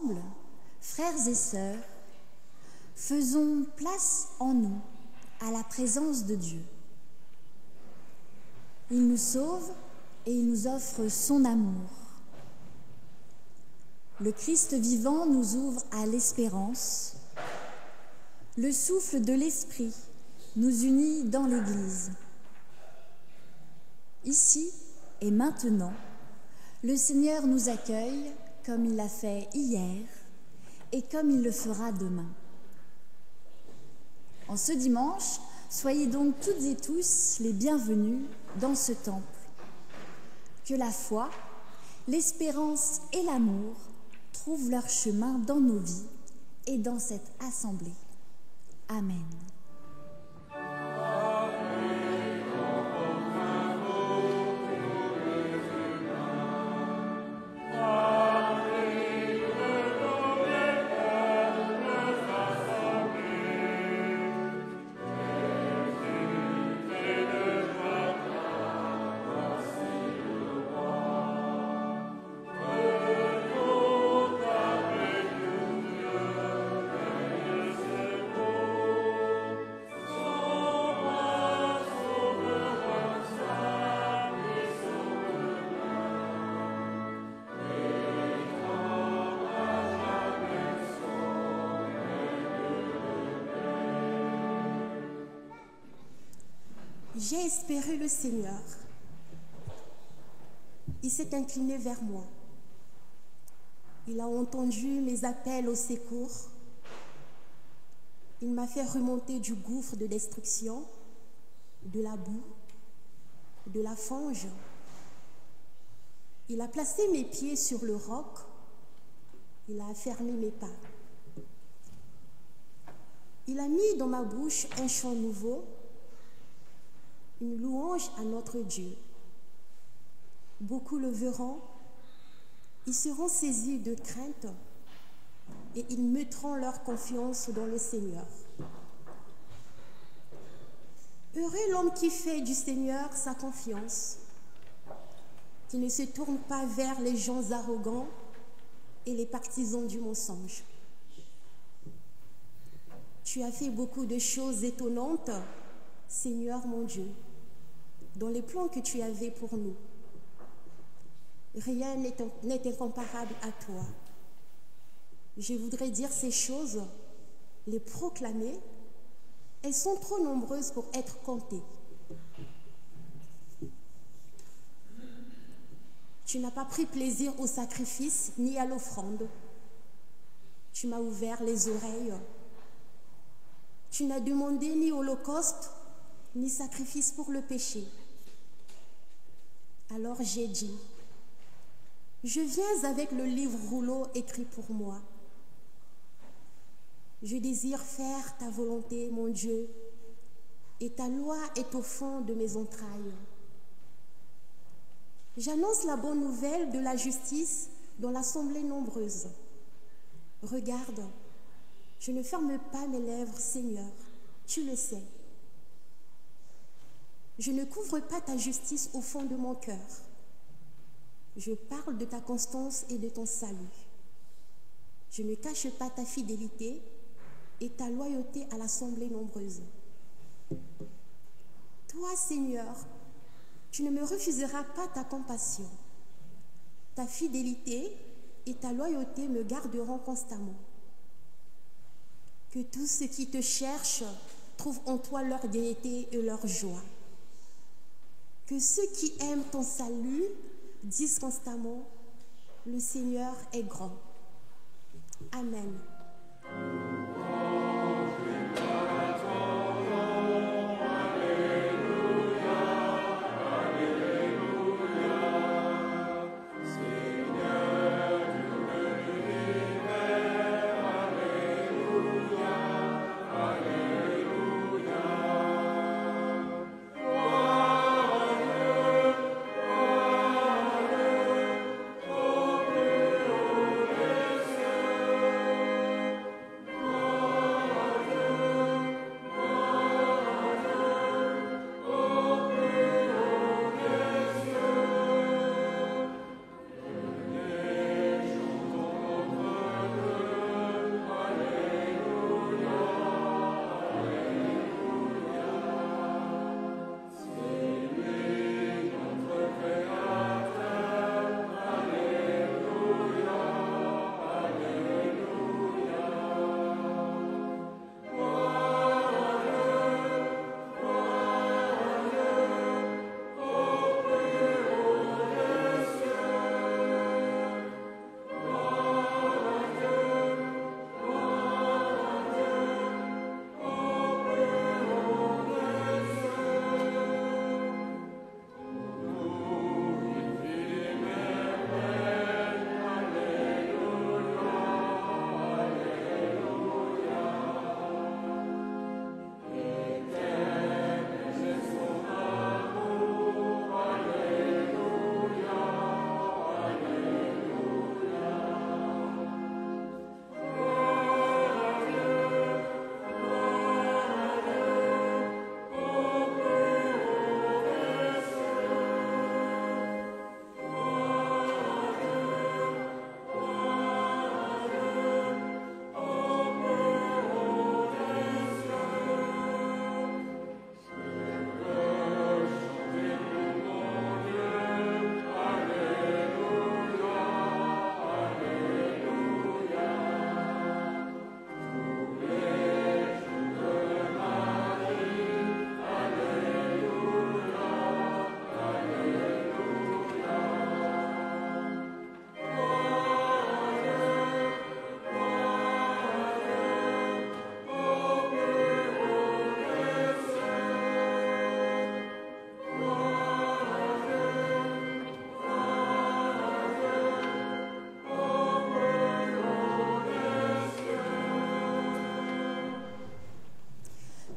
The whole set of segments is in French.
Ensemble, frères et sœurs, faisons place en nous à la présence de Dieu. Il nous sauve et il nous offre son amour. Le Christ vivant nous ouvre à l'espérance. Le souffle de l'Esprit nous unit dans l'Église. Ici et maintenant, le Seigneur nous accueille comme il l'a fait hier et comme il le fera demain. En ce dimanche, soyez donc toutes et tous les bienvenus dans ce temple. Que la foi, l'espérance et l'amour trouvent leur chemin dans nos vies et dans cette assemblée. Amen. J'ai espéré le Seigneur. Il s'est incliné vers moi. Il a entendu mes appels au secours. Il m'a fait remonter du gouffre de destruction, de la boue, de la fange. Il a placé mes pieds sur le roc. Il a affermi mes pas. Il a mis dans ma bouche un chant nouveau, une louange à notre Dieu. Beaucoup le verront, ils seront saisis de crainte et ils mettront leur confiance dans le Seigneur. Heureux l'homme qui fait du Seigneur sa confiance, qui ne se tourne pas vers les gens arrogants et les partisans du mensonge. Tu as fait beaucoup de choses étonnantes, Seigneur mon Dieu, dans les plans que tu avais pour nous. Rien n'est incomparable à toi. Je voudrais dire ces choses, les proclamer. Elles sont trop nombreuses pour être comptées. Tu n'as pas pris plaisir au sacrifice ni à l'offrande. Tu m'as ouvert les oreilles. Tu n'as demandé ni holocauste, ni sacrifice pour le péché. Alors j'ai dit, je viens avec le livre rouleau écrit pour moi. Je désire faire ta volonté, mon Dieu, et ta loi est au fond de mes entrailles. J'annonce la bonne nouvelle de la justice dans l'assemblée nombreuse. Regarde, je ne ferme pas mes lèvres, Seigneur, tu le sais. Je ne couvre pas ta justice au fond de mon cœur. Je parle de ta constance et de ton salut. Je ne cache pas ta fidélité et ta loyauté à l'assemblée nombreuse. Toi, Seigneur, tu ne me refuseras pas ta compassion. Ta fidélité et ta loyauté me garderont constamment. Que tous ceux qui te cherchent trouvent en toi leur gaieté et leur joie. Que ceux qui aiment ton salut disent constamment, le Seigneur est grand. Amen.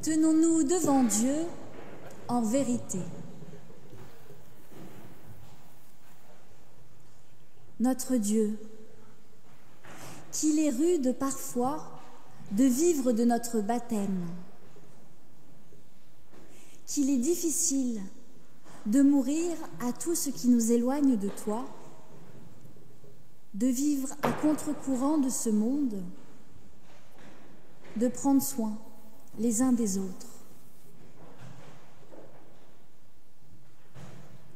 Tenons-nous devant Dieu en vérité. Notre Dieu, qu'il est rude parfois de vivre de notre baptême, qu'il est difficile de mourir à tout ce qui nous éloigne de toi, de vivre à contre-courant de ce monde, de prendre soin les uns des autres.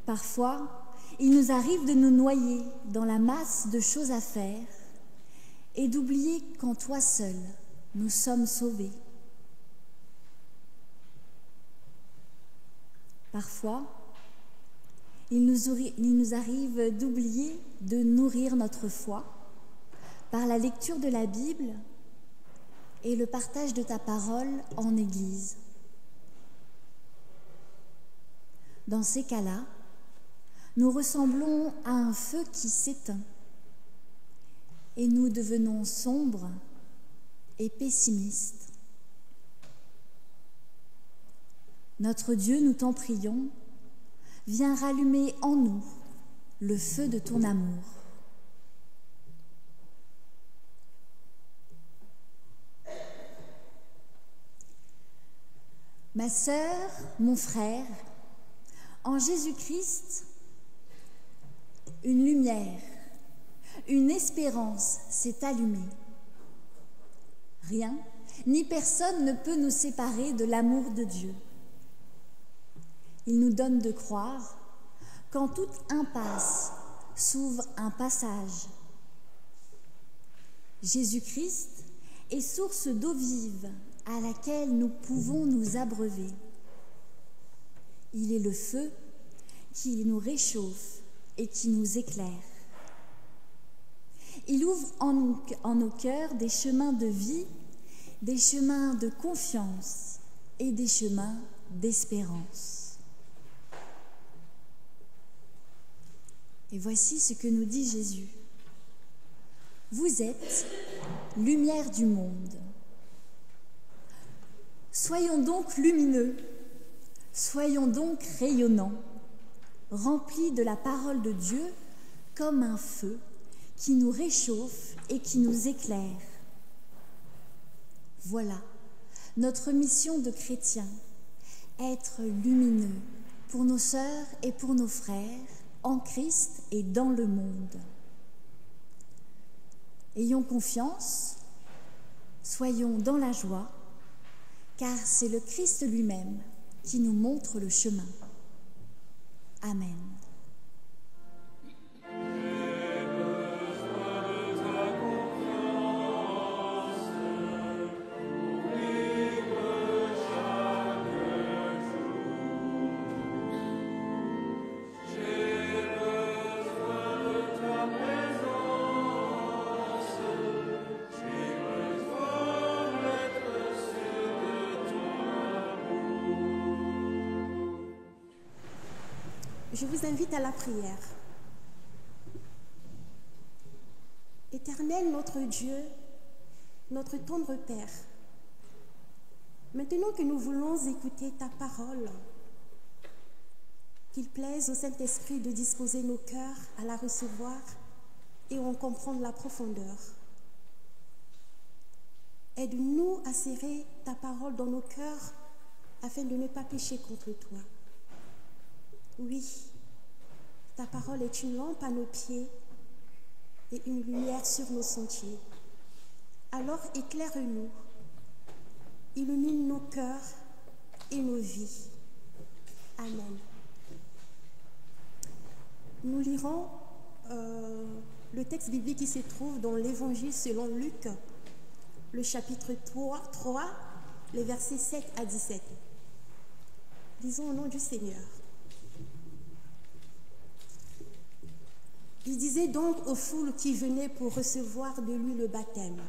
Parfois, il nous arrive de nous noyer dans la masse de choses à faire et d'oublier qu'en toi seul, nous sommes sauvés. Parfois, il nous arrive d'oublier de nourrir notre foi par la lecture de la Bible et le partage de ta parole en Église. Dans ces cas-là, nous ressemblons à un feu qui s'éteint et nous devenons sombres et pessimistes. Notre Dieu, nous t'en prions, viens rallumer en nous le feu de ton amour. Ma sœur, mon frère, en Jésus-Christ, une lumière, une espérance s'est allumée. Rien ni personne ne peut nous séparer de l'amour de Dieu. Il nous donne de croire qu'en toute impasse s'ouvre un passage. Jésus-Christ est source d'eau vive à laquelle nous pouvons nous abreuver. Il est le feu qui nous réchauffe et qui nous éclaire. Il ouvre en nos cœurs des chemins de vie, des chemins de confiance et des chemins d'espérance. Et voici ce que nous dit Jésus. Vous êtes lumière du monde. Soyons donc lumineux, soyons donc rayonnants, remplis de la parole de Dieu comme un feu qui nous réchauffe et qui nous éclaire. Voilà notre mission de chrétiens, être lumineux pour nos sœurs et pour nos frères, en Christ et dans le monde. Ayons confiance, soyons dans la joie, car c'est le Christ lui-même qui nous montre le chemin. Amen. Je vous invite à la prière. Éternel notre Dieu, notre tendre Père, maintenant que nous voulons écouter ta parole, qu'il plaise au Saint-Esprit de disposer nos cœurs à la recevoir et en comprendre la profondeur. Aide-nous à serrer ta parole dans nos cœurs afin de ne pas pécher contre toi. Oui, ta parole est une lampe à nos pieds et une lumière sur nos sentiers. Alors éclaire-nous, illumine nos cœurs et nos vies. Amen. Nous lirons le texte biblique qui se trouve dans l'Évangile selon Luc, le chapitre 3, les versets 7 à 17. Lisons au nom du Seigneur. Il disait donc aux foules qui venaient pour recevoir de lui le baptême: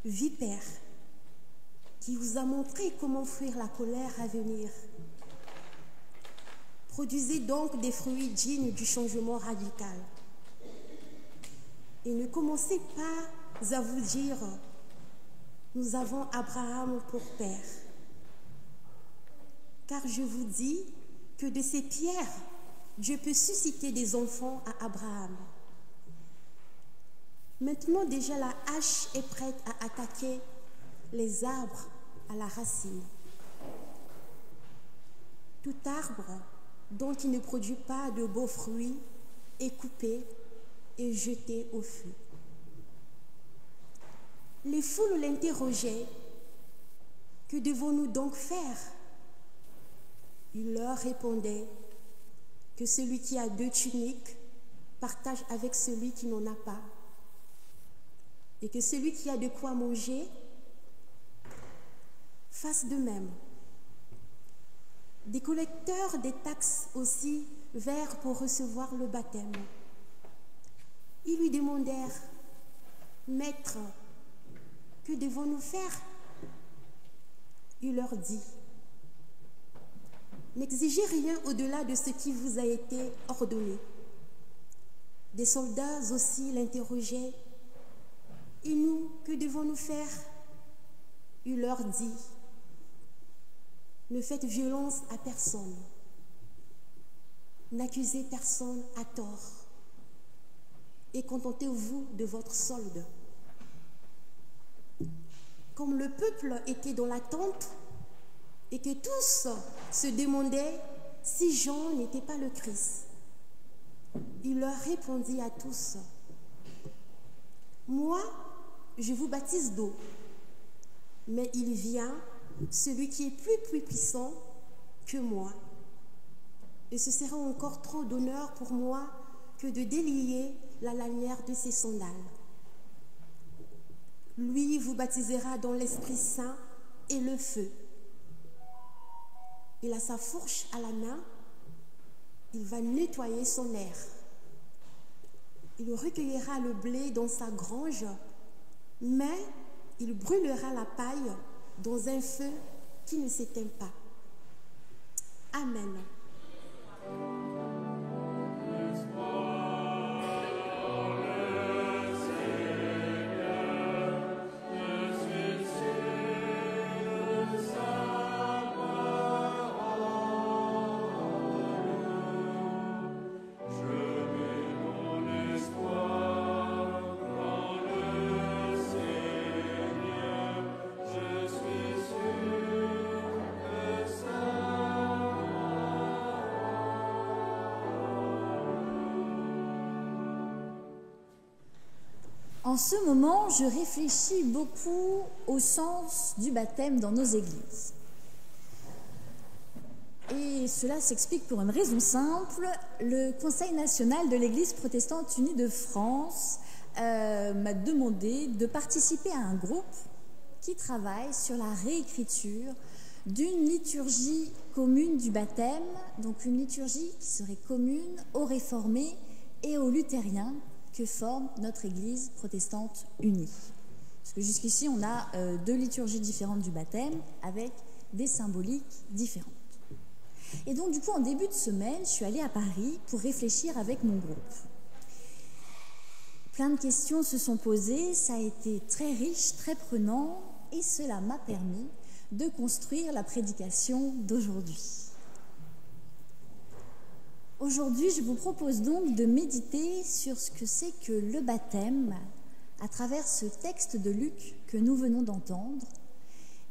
Vipères, qui vous a montré comment fuir la colère à venir. Produisez donc des fruits dignes du changement radical. Et ne commencez pas à vous dire: nous avons Abraham pour père. car je vous dis que de ces pierres, Dieu peut susciter des enfants à Abraham. Maintenant déjà la hache est prête à attaquer les arbres à la racine. Tout arbre dont il ne produit pas de beaux fruits est coupé et jeté au feu. Les foules l'interrogeaient. Que devons-nous donc faire? Il leur répondait que celui qui a 2 tuniques partage avec celui qui n'en a pas, et que celui qui a de quoi manger fasse de même. Des collecteurs des taxes aussi vinrent pour recevoir le baptême. Ils lui demandèrent: Maître, que devons-nous faire? Il leur dit: N'exigez rien au-delà de ce qui vous a été ordonné. Des soldats aussi l'interrogeaient: Et nous, que devons-nous faire? Il leur dit: Ne faites violence à personne, n'accusez personne à tort, et contentez-vous de votre solde. Comme le peuple était dans l'attente et que tous se demandaient si Jean n'était pas le Christ, il leur répondit à tous: Moi, je vous baptise d'eau, mais il vient celui qui est plus puissant que moi. Et ce sera encore trop d'honneur pour moi que de délier la lanière de ses sandales. Lui vous baptisera dans l'Esprit Saint et le feu. Il a sa fourche à la main, il va nettoyer son aire. Il recueillera le blé dans sa grange, mais il brûlera la paille dans un feu qui ne s'éteint pas. Amen. En ce moment, je réfléchis beaucoup au sens du baptême dans nos églises. Et cela s'explique pour une raison simple. Le Conseil national de l'Église protestante unie de France m'a demandé de participer à un groupe qui travaille sur la réécriture d'une liturgie commune du baptême, donc une liturgie qui serait commune aux réformés et aux luthériens que forme notre Église protestante unie. Parce que jusqu'ici, on a 2 liturgies différentes du baptême avec des symboliques différentes. Et donc, du coup, en début de semaine, je suis allée à Paris pour réfléchir avec mon groupe. Plein de questions se sont posées, ça a été très riche, très prenant, et cela m'a permis de construire la prédication d'aujourd'hui. Aujourd'hui, je vous propose donc de méditer sur ce que c'est que le baptême à travers ce texte de Luc que nous venons d'entendre,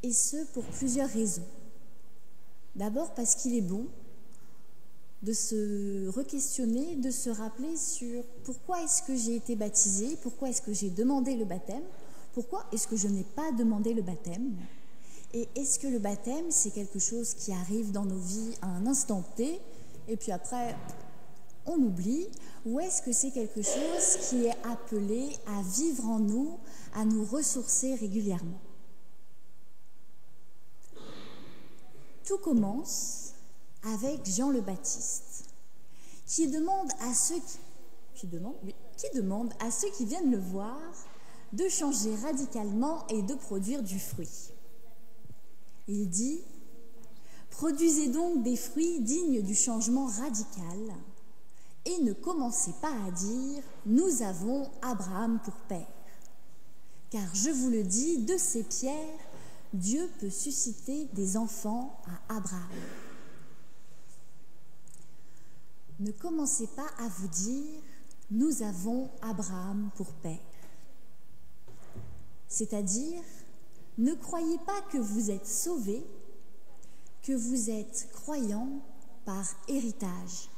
et ce pour plusieurs raisons. D'abord parce qu'il est bon de se re-questionner, de se rappeler sur pourquoi est-ce que j'ai été baptisée, pourquoi est-ce que j'ai demandé le baptême, pourquoi est-ce que je n'ai pas demandé le baptême, et est-ce que le baptême c'est quelque chose qui arrive dans nos vies à un instant T, et puis après, on l'oublie, ou est-ce que c'est quelque chose qui est appelé à vivre en nous, à nous ressourcer régulièrement? Tout commence avec Jean le Baptiste, qui demande à ceux qui viennent le voir de changer radicalement et de produire du fruit. Il dit: Produisez donc des fruits dignes du changement radical et ne commencez pas à dire « Nous avons Abraham pour père ». Car je vous le dis, de ces pierres, Dieu peut susciter des enfants à Abraham. Ne commencez pas à vous dire « nous avons Abraham pour père ». C'est-à-dire, ne croyez pas que vous êtes sauvés, que vous êtes croyants par héritage.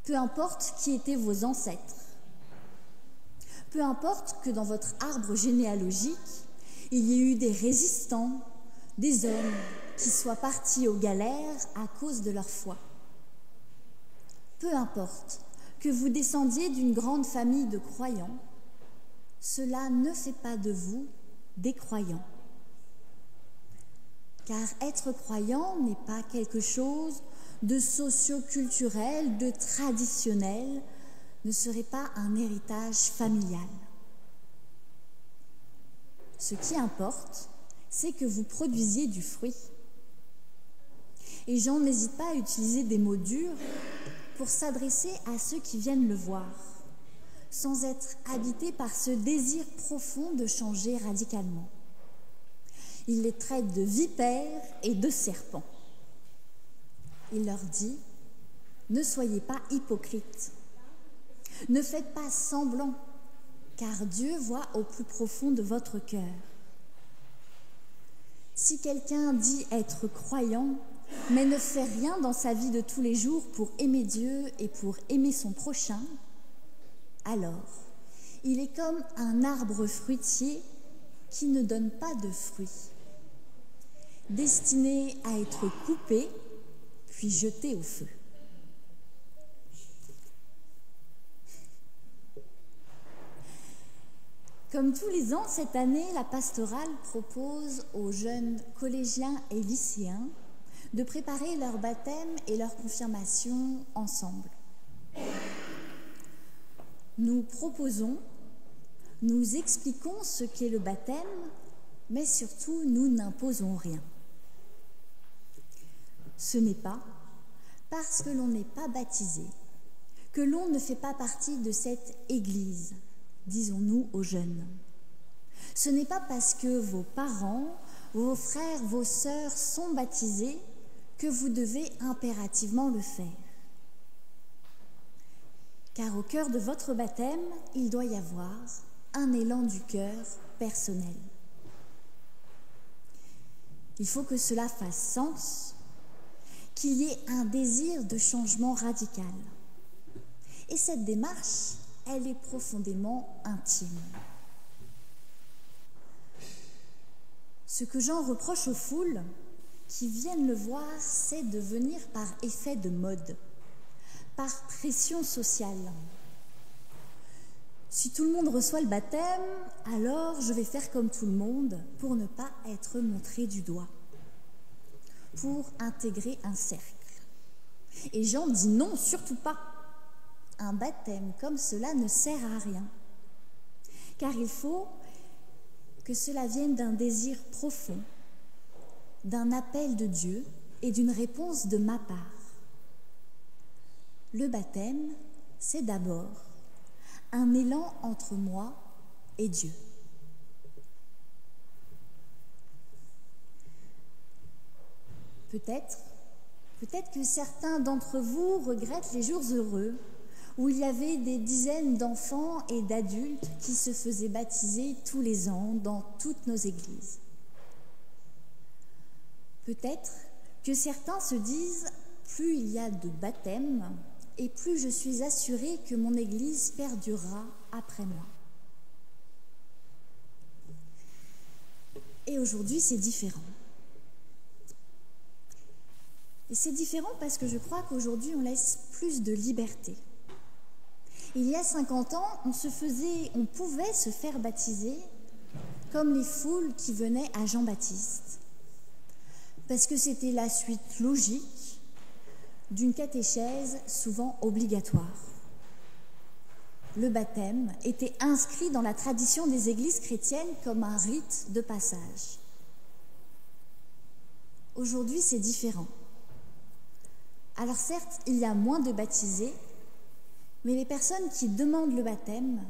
Peu importe qui étaient vos ancêtres, peu importe que dans votre arbre généalogique, il y ait eu des résistants, des hommes qui soient partis aux galères à cause de leur foi. Peu importe que vous descendiez d'une grande famille de croyants, cela ne fait pas de vous des croyants. Car être croyant n'est pas quelque chose de socio-culturel, de traditionnel, ne serait pas un héritage familial. Ce qui importe, c'est que vous produisiez du fruit. Et Jean n'hésite pas à utiliser des mots durs pour s'adresser à ceux qui viennent le voir, sans être habité par ce désir profond de changer radicalement. Il les traite de vipères et de serpents. Il leur dit « Ne soyez pas hypocrites, ne faites pas semblant, car Dieu voit au plus profond de votre cœur. Si quelqu'un dit être croyant, mais ne fait rien dans sa vie de tous les jours pour aimer Dieu et pour aimer son prochain, alors il est comme un arbre fruitier qui ne donne pas de fruits, destiné à être coupé puis jeté au feu. » Comme tous les ans, cette année, la pastorale propose aux jeunes collégiens et lycéens de préparer leur baptême et leur confirmation ensemble. Nous proposons, nous expliquons ce qu'est le baptême, mais surtout nous n'imposons rien. Ce n'est pas parce que l'on n'est pas baptisé que l'on ne fait pas partie de cette Église, disons-nous aux jeunes. Ce n'est pas parce que vos parents, vos frères, vos sœurs sont baptisés que vous devez impérativement le faire. Car au cœur de votre baptême, il doit y avoir un élan du cœur personnel. Il faut que cela fasse sens, qu'il y ait un désir de changement radical. Et cette démarche, elle est profondément intime. Ce que Jean reproche aux foules qui viennent le voir, c'est de venir par effet de mode, par pression sociale. Si tout le monde reçoit le baptême, alors je vais faire comme tout le monde pour ne pas être montré du doigt, pour intégrer un cercle. Et Jean dit non, surtout pas. Un baptême comme cela ne sert à rien, car il faut que cela vienne d'un désir profond, d'un appel de Dieu et d'une réponse de ma part. Le baptême, c'est d'abord un élan entre moi et Dieu. Peut-être que certains d'entre vous regrettent les jours heureux où il y avait des dizaines d'enfants et d'adultes qui se faisaient baptiser tous les ans dans toutes nos églises. Peut-être que certains se disent « plus il y a de baptêmes et plus je suis assurée que mon église perdurera après moi ». Et aujourd'hui, c'est différent. Et c'est différent parce que je crois qu'aujourd'hui, on laisse plus de liberté. Il y a 50 ans, on pouvait se faire baptiser comme les foules qui venaient à Jean-Baptiste, parce que c'était la suite logique d'une catéchèse souvent obligatoire. Le baptême était inscrit dans la tradition des églises chrétiennes comme un rite de passage. Aujourd'hui, c'est différent. Alors certes, il y a moins de baptisés, mais les personnes qui demandent le baptême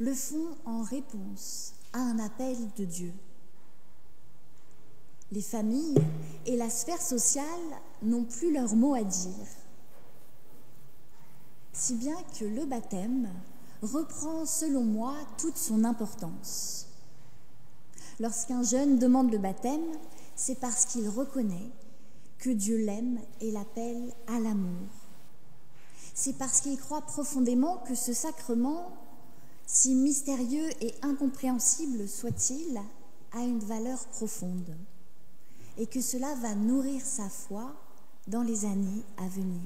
le font en réponse à un appel de Dieu. Les familles et la sphère sociale n'ont plus leur mot à dire. si bien que le baptême reprend, selon moi, toute son importance. Lorsqu'un jeune demande le baptême, c'est parce qu'il reconnaît que Dieu l'aime et l'appelle à l'amour. C'est parce qu'il croit profondément que ce sacrement, si mystérieux et incompréhensible soit-il, a une valeur profonde et que cela va nourrir sa foi dans les années à venir.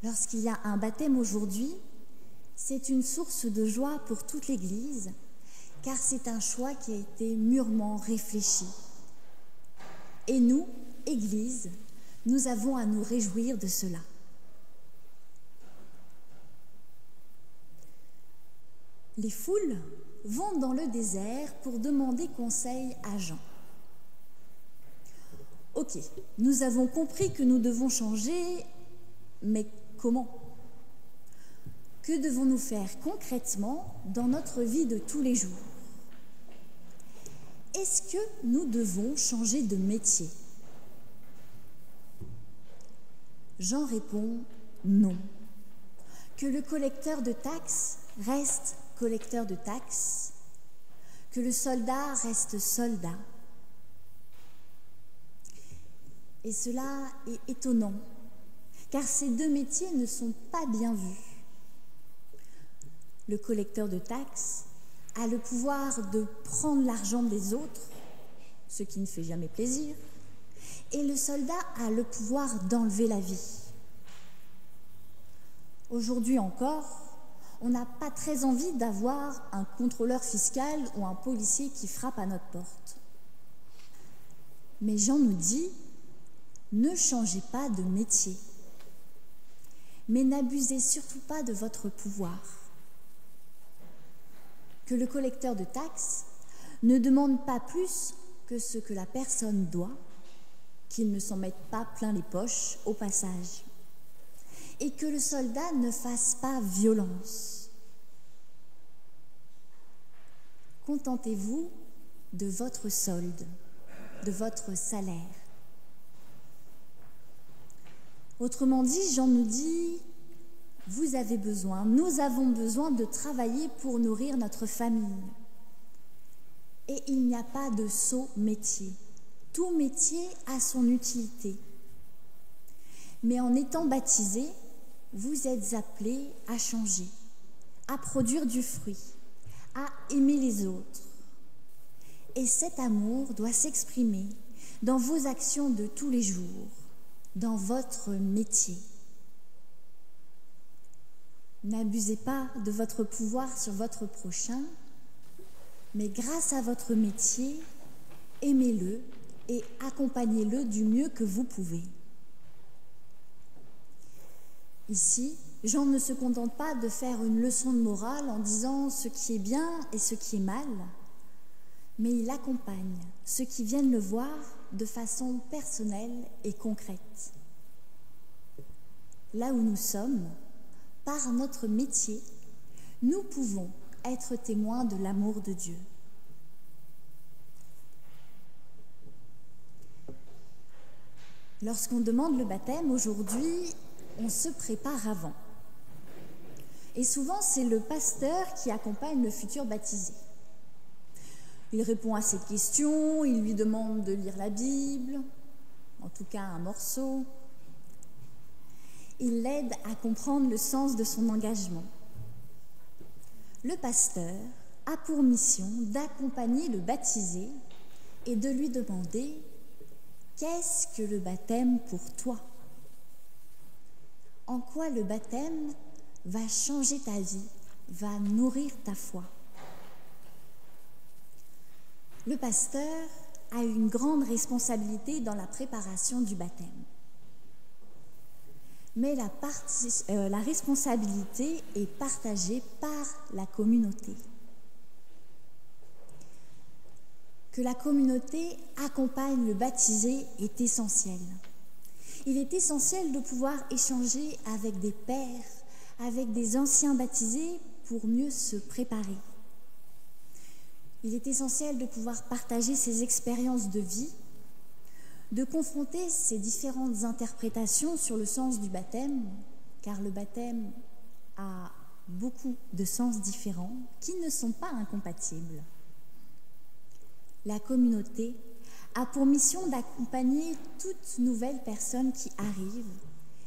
Lorsqu'il y a un baptême aujourd'hui, c'est une source de joie pour toute l'Église, car c'est un choix qui a été mûrement réfléchi. Et nous, Église, nous avons à nous réjouir de cela. Les foules vont dans le désert pour demander conseil à Jean. Ok, nous avons compris que nous devons changer, mais comment ? Que devons-nous faire concrètement dans notre vie de tous les jours ? Est-ce que nous devons changer de métier ? Jean répond non. Que le collecteur de taxes reste collecteur de taxes, que le soldat reste soldat. Et cela est étonnant, car ces deux métiers ne sont pas bien vus. Le collecteur de taxes a le pouvoir de prendre l'argent des autres, ce qui ne fait jamais plaisir, et le soldat a le pouvoir d'enlever la vie. Aujourd'hui encore, on n'a pas très envie d'avoir un contrôleur fiscal ou un policier qui frappe à notre porte. Mais Jean nous dit, ne changez pas de métier, mais n'abusez surtout pas de votre pouvoir. Que le collecteur de taxes ne demande pas plus que ce que la personne doit, qu'il ne s'en mette pas plein les poches au passage, et que le soldat ne fasse pas violence. Contentez-vous de votre solde, de votre salaire. Autrement dit, Jean nous dit, vous avez besoin, nous avons besoin de travailler pour nourrir notre famille. Et il n'y a pas de sot métier. Tout métier a son utilité. Mais en étant baptisé, vous êtes appelés à changer, à produire du fruit, à aimer les autres. Et cet amour doit s'exprimer dans vos actions de tous les jours, dans votre métier. N'abusez pas de votre pouvoir sur votre prochain, mais grâce à votre métier, aimez-le et accompagnez-le du mieux que vous pouvez. Ici, Jean ne se contente pas de faire une leçon de morale en disant ce qui est bien et ce qui est mal, mais il accompagne ceux qui viennent le voir de façon personnelle et concrète. Là où nous sommes, par notre métier, nous pouvons être témoins de l'amour de Dieu. Lorsqu'on demande le baptême aujourd'hui, on se prépare avant. Et souvent, c'est le pasteur qui accompagne le futur baptisé. Il répond à ses questions, il lui demande de lire la Bible, en tout cas un morceau. Il l'aide à comprendre le sens de son engagement. Le pasteur a pour mission d'accompagner le baptisé et de lui demander « Qu'est-ce que le baptême pour toi ?» En quoi le baptême va changer ta vie, va nourrir ta foi. Le pasteur a une grande responsabilité dans la préparation du baptême. Mais la responsabilité est partagée par la communauté. Que la communauté accompagne le baptisé est essentiel. Il est essentiel de pouvoir échanger avec des pères, avec des anciens baptisés pour mieux se préparer. Il est essentiel de pouvoir partager ses expériences de vie, de confronter ces différentes interprétations sur le sens du baptême, car le baptême a beaucoup de sens différents qui ne sont pas incompatibles. La communauté a pour mission d'accompagner toute nouvelle personne qui arrive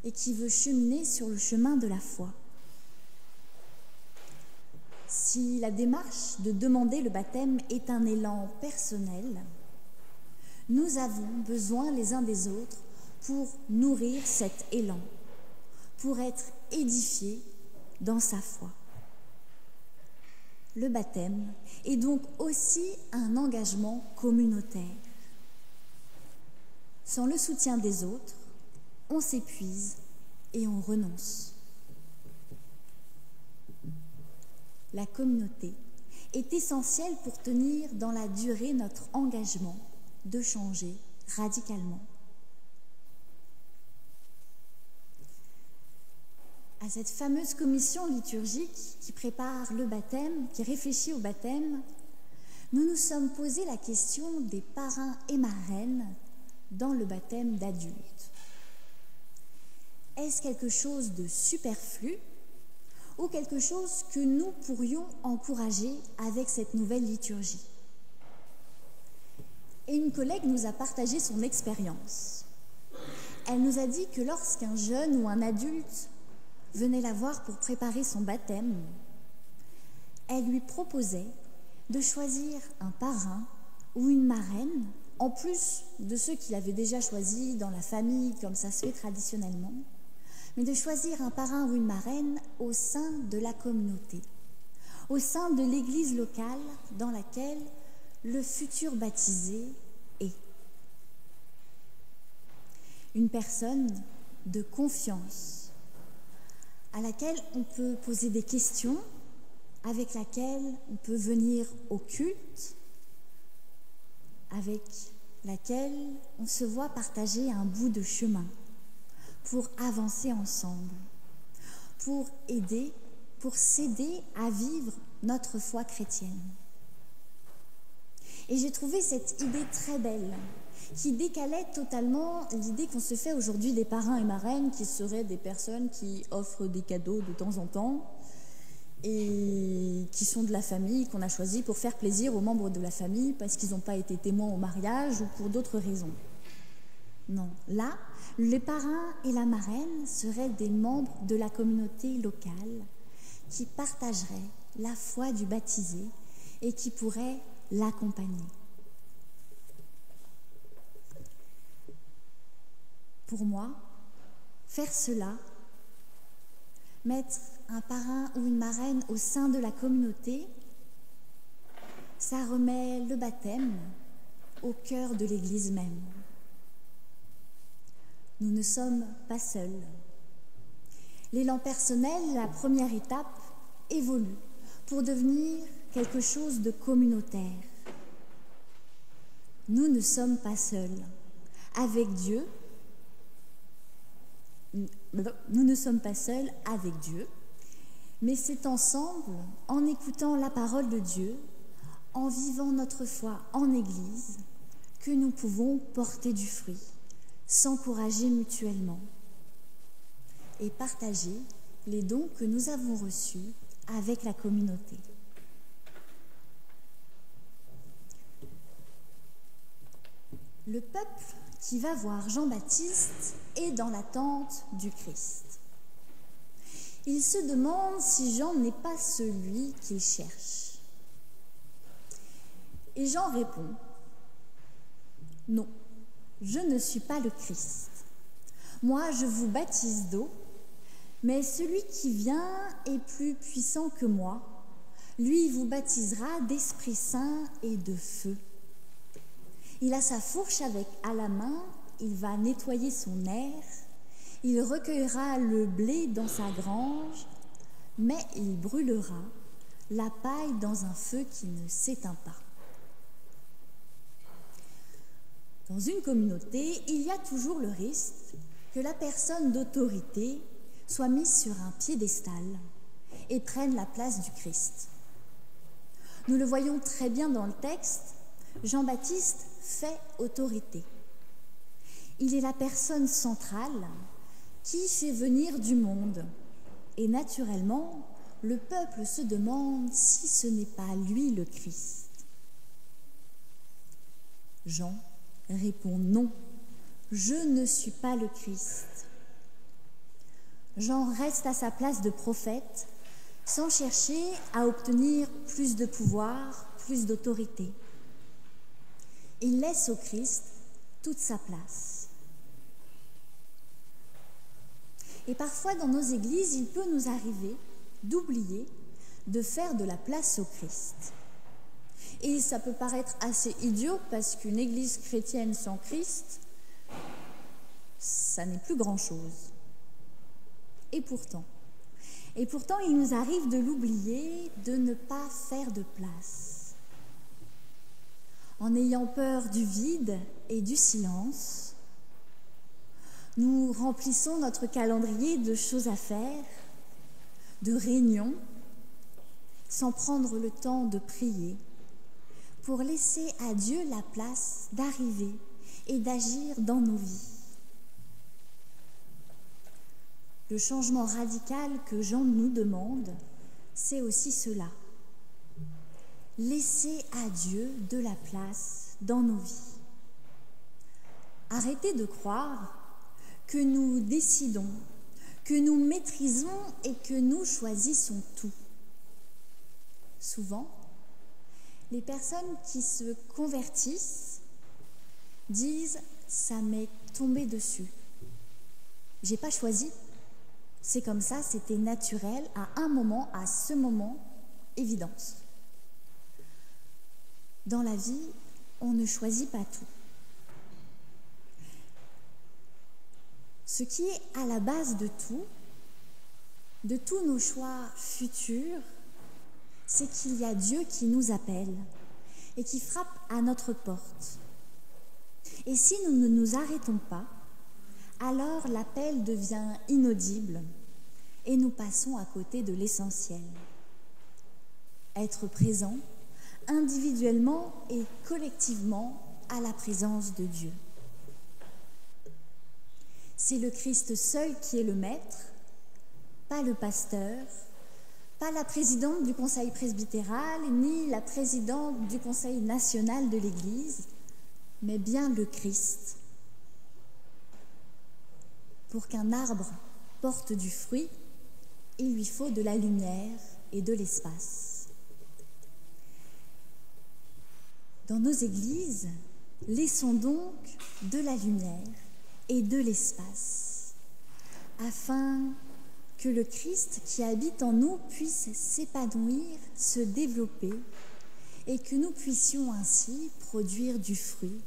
et qui veut cheminer sur le chemin de la foi. Si la démarche de demander le baptême est un élan personnel, nous avons besoin les uns des autres pour nourrir cet élan, pour être édifiés dans sa foi. Le baptême est donc aussi un engagement communautaire. Sans le soutien des autres, on s'épuise et on renonce. La communauté est essentielle pour tenir dans la durée notre engagement de changer radicalement. À cette fameuse commission liturgique qui prépare le baptême, qui réfléchit au baptême, nous nous sommes posé la question des parrains et marraines dans le baptême d'adultes. Est-ce quelque chose de superflu ou quelque chose que nous pourrions encourager avec cette nouvelle liturgie? Et une collègue nous a partagé son expérience. Elle nous a dit que lorsqu'un jeune ou un adulte venait la voir pour préparer son baptême, elle lui proposait de choisir un parrain ou une marraine, en plus de ceux qu'il avait déjà choisis dans la famille, comme ça se fait traditionnellement, mais de choisir un parrain ou une marraine au sein de la communauté, au sein de l'église locale dans laquelle le futur baptisé est. Une personne de confiance, à laquelle on peut poser des questions, avec laquelle on peut venir au culte, avec laquelle on se voit partager un bout de chemin pour avancer ensemble, pour aider, pour s'aider à vivre notre foi chrétienne. Et j'ai trouvé cette idée très belle, qui décalait totalement l'idée qu'on se fait aujourd'hui des parrains et marraines, qui seraient des personnes qui offrent des cadeaux de temps en temps et qui sont de la famille, qu'on a choisi pour faire plaisir aux membres de la famille parce qu'ils n'ont pas été témoins au mariage ou pour d'autres raisons. Non, là, les parrains et la marraine seraient des membres de la communauté locale qui partageraient la foi du baptisé et qui pourraient l'accompagner. Pour moi, faire cela, mettre un parrain ou une marraine au sein de la communauté, ça remet le baptême au cœur de l'Église même. Nous ne sommes pas seuls. L'élan personnel, la première étape, évolue pour devenir quelque chose de communautaire. Nous ne sommes pas seuls. Avec Dieu, nous ne sommes pas seuls avec Dieu, mais c'est ensemble, en écoutant la parole de Dieu, en vivant notre foi en Église, que nous pouvons porter du fruit, s'encourager mutuellement et partager les dons que nous avons reçus avec la communauté. Le peuple qui va voir Jean-Baptiste est dans l'attente du Christ. Il se demande si Jean n'est pas celui qu'il cherche. Et Jean répond : non, je ne suis pas le Christ. Moi, je vous baptise d'eau, mais celui qui vient est plus puissant que moi. Lui vous baptisera d'Esprit Saint et de feu. Il a sa fourche à la main, il va nettoyer son aire, il recueillera le blé dans sa grange, mais il brûlera la paille dans un feu qui ne s'éteint pas. Dans une communauté, il y a toujours le risque que la personne d'autorité soit mise sur un piédestal et prenne la place du Christ. Nous le voyons très bien dans le texte, Jean-Baptiste fait autorité. Il est la personne centrale qui fait venir du monde. Et naturellement, le peuple se demande si ce n'est pas lui le Christ. Jean répond non, je ne suis pas le Christ. Jean reste à sa place de prophète sans chercher à obtenir plus de pouvoir, plus d'autorité. Il laisse au Christ toute sa place. Et parfois dans nos églises, il peut nous arriver d'oublier de faire de la place au Christ. Et ça peut paraître assez idiot parce qu'une église chrétienne sans Christ, ça n'est plus grand-chose. Et pourtant, il nous arrive de l'oublier, de ne pas faire de place. En ayant peur du vide et du silence, nous remplissons notre calendrier de choses à faire, de réunions, sans prendre le temps de prier, pour laisser à Dieu la place d'arriver et d'agir dans nos vies. Le changement radical que Jean nous demande, c'est aussi cela. Laisser à Dieu de la place dans nos vies. Arrêtez de croire que nous décidons, que nous maîtrisons et que nous choisissons tout. Souvent, les personnes qui se convertissent disent « ça m'est tombé dessus, j'ai pas choisi ». C'est comme ça, c'était naturel, à un moment, à ce moment, évidence. Dans la vie, on ne choisit pas tout. Ce qui est à la base de tous nos choix futurs, c'est qu'il y a Dieu qui nous appelle et qui frappe à notre porte. Et si nous ne nous arrêtons pas, alors l'appel devient inaudible et nous passons à côté de l'essentiel. Être présent individuellement et collectivement à la présence de Dieu. C'est le Christ seul qui est le maître, pas le pasteur, pas la présidente du conseil presbytéral, ni la présidente du conseil national de l'Église, mais bien le Christ. Pour qu'un arbre porte du fruit, il lui faut de la lumière et de l'espace. Dans nos églises, laissons donc de la lumière et de l'espace, afin que le Christ qui habite en nous puisse s'épanouir, se développer, et que nous puissions ainsi produire du fruit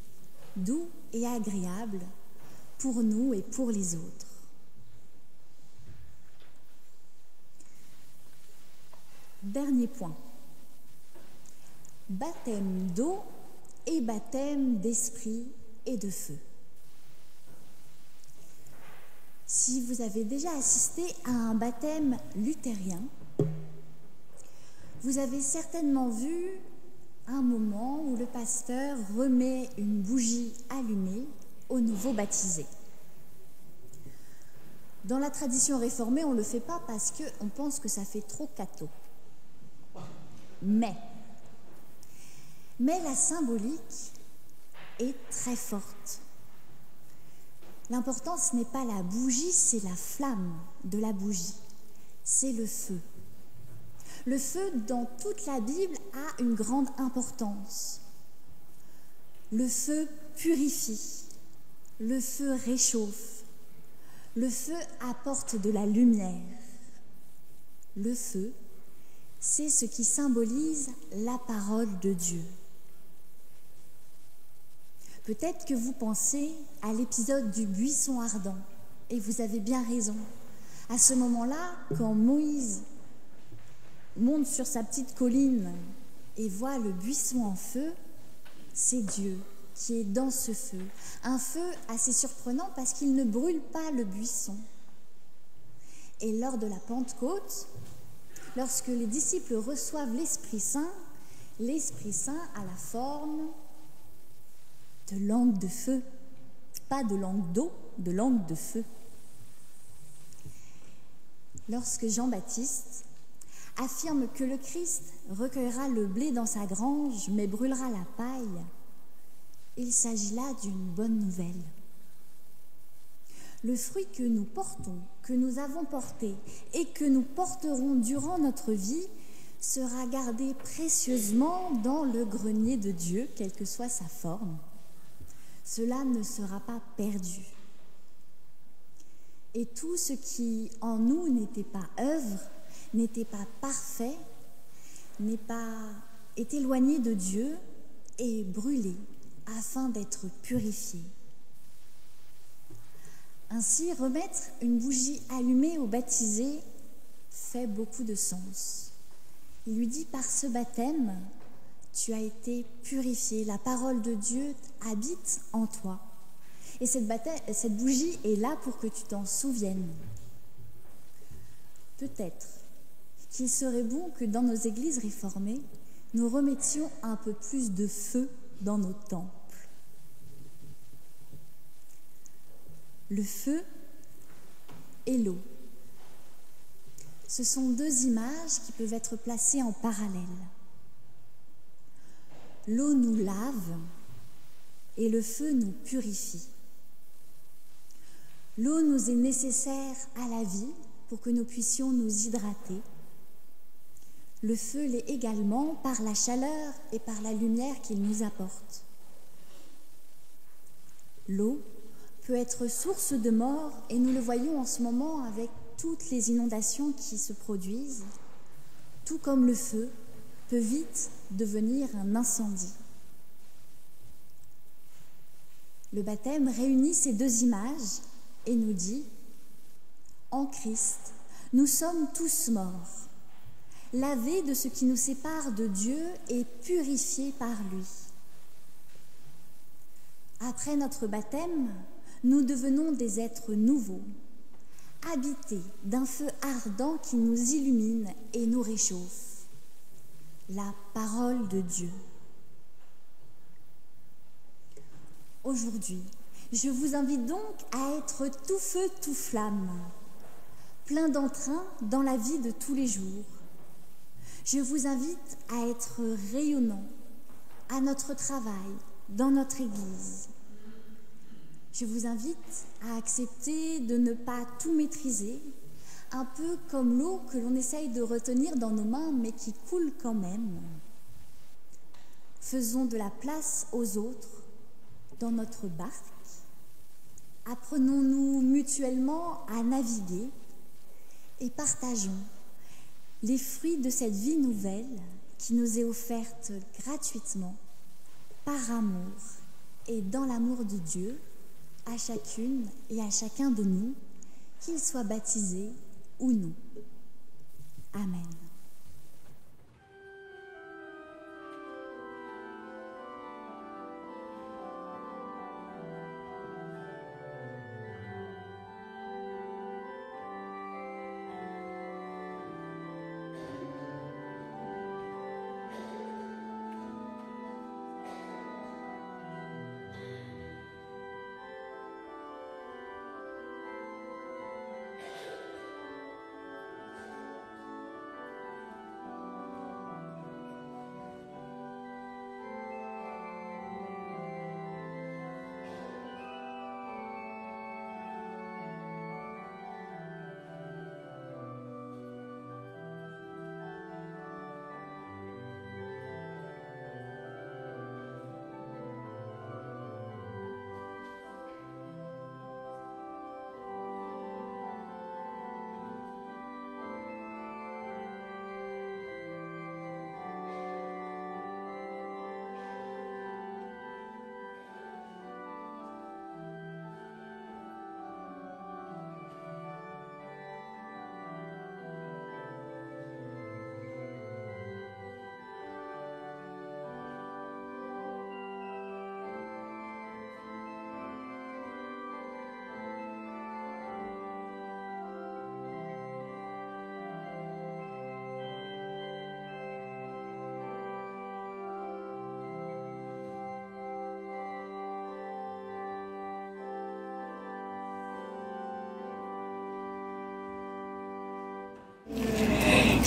doux et agréable pour nous et pour les autres. Dernier point. Baptême d'eau et baptême d'esprit et de feu. Si vous avez déjà assisté à un baptême luthérien, vous avez certainement vu un moment où le pasteur remet une bougie allumée au nouveau baptisé. Dans la tradition réformée, on ne le fait pas parce qu'on pense que ça fait trop catho. Mais la symbolique est très forte. L'important, ce n'est pas la bougie, c'est la flamme de la bougie. C'est le feu. Le feu, dans toute la Bible, a une grande importance. Le feu purifie, le feu réchauffe, le feu apporte de la lumière. Le feu, c'est ce qui symbolise la parole de Dieu. Peut-être que vous pensez à l'épisode du buisson ardent, et vous avez bien raison. À ce moment-là, quand Moïse monte sur sa petite colline et voit le buisson en feu, c'est Dieu qui est dans ce feu. Un feu assez surprenant parce qu'il ne brûle pas le buisson. Et lors de la Pentecôte, lorsque les disciples reçoivent l'Esprit Saint a la forme de langue de feu. pas de langue d'eau, de langue de feu. Lorsque Jean-Baptiste affirme que le Christ recueillera le blé dans sa grange, mais brûlera la paille, il s'agit là d'une bonne nouvelle. Le fruit que nous portons, que nous avons porté et que nous porterons durant notre vie sera gardé précieusement dans le grenier de Dieu, quelle que soit sa forme. Cela ne sera pas perdu. Et tout ce qui en nous n'était pas œuvre, n'était pas parfait, est éloigné de Dieu et brûlé afin d'être purifié. Ainsi, remettre une bougie allumée au baptisé fait beaucoup de sens. Il lui dit, par ce baptême, tu as été purifié, la parole de Dieu habite en toi. Et cette bougie est là pour que tu t'en souviennes. Peut-être qu'il serait bon que dans nos églises réformées, nous remettions un peu plus de feu dans nos temples. Le feu et l'eau. Ce sont deux images qui peuvent être placées en parallèle. L'eau nous lave et le feu nous purifie. L'eau nous est nécessaire à la vie pour que nous puissions nous hydrater. Le feu l'est également par la chaleur et par la lumière qu'il nous apporte. L'eau peut être source de mort et nous le voyons en ce moment avec toutes les inondations qui se produisent, tout comme le feu peut vite devenir un incendie. Le baptême réunit ces deux images et nous dit « En Christ, nous sommes tous morts, lavés de ce qui nous sépare de Dieu et purifiés par lui. Après notre baptême, nous devenons des êtres nouveaux, habités d'un feu ardent qui nous illumine et nous réchauffe, la parole de Dieu. Aujourd'hui, je vous invite donc à être tout feu, tout flamme, plein d'entrain dans la vie de tous les jours. Je vous invite à être rayonnant à notre travail, dans notre Église. Je vous invite à accepter de ne pas tout maîtriser, un peu comme l'eau que l'on essaye de retenir dans nos mains, mais qui coule quand même. Faisons de la place aux autres dans notre barque. Apprenons-nous mutuellement à naviguer et partageons les fruits de cette vie nouvelle qui nous est offerte gratuitement, par amour et dans l'amour de Dieu, à chacune et à chacun de nous, qu'il soit baptisé ou non. Amen.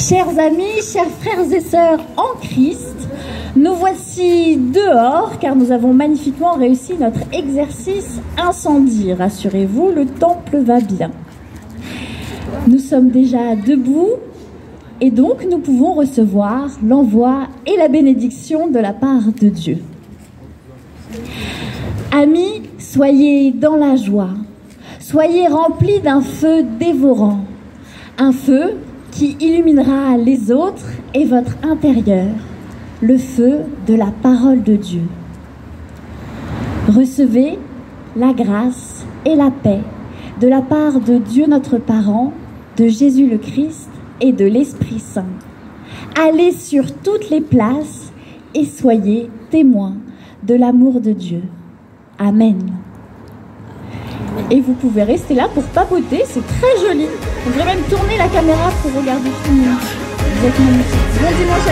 Chers amis, chers frères et sœurs en Christ, nous voici dehors car nous avons magnifiquement réussi notre exercice incendie. Rassurez-vous, le temple va bien. Nous sommes déjà debout et donc nous pouvons recevoir l'envoi et la bénédiction de la part de Dieu. Amis, soyez dans la joie, soyez remplis d'un feu dévorant, un feu qui illuminera les autres et votre intérieur, le feu de la parole de Dieu. Recevez la grâce et la paix de la part de Dieu notre Parent, de Jésus le Christ et de l'Esprit Saint. Allez sur toutes les places et soyez témoins de l'amour de Dieu. Amen. Et vous pouvez rester là pour papoter, c'est très joli. On devrait même tourner la caméra pour regarder tout le monde. Vous êtes magnifiques. Bon dimanche à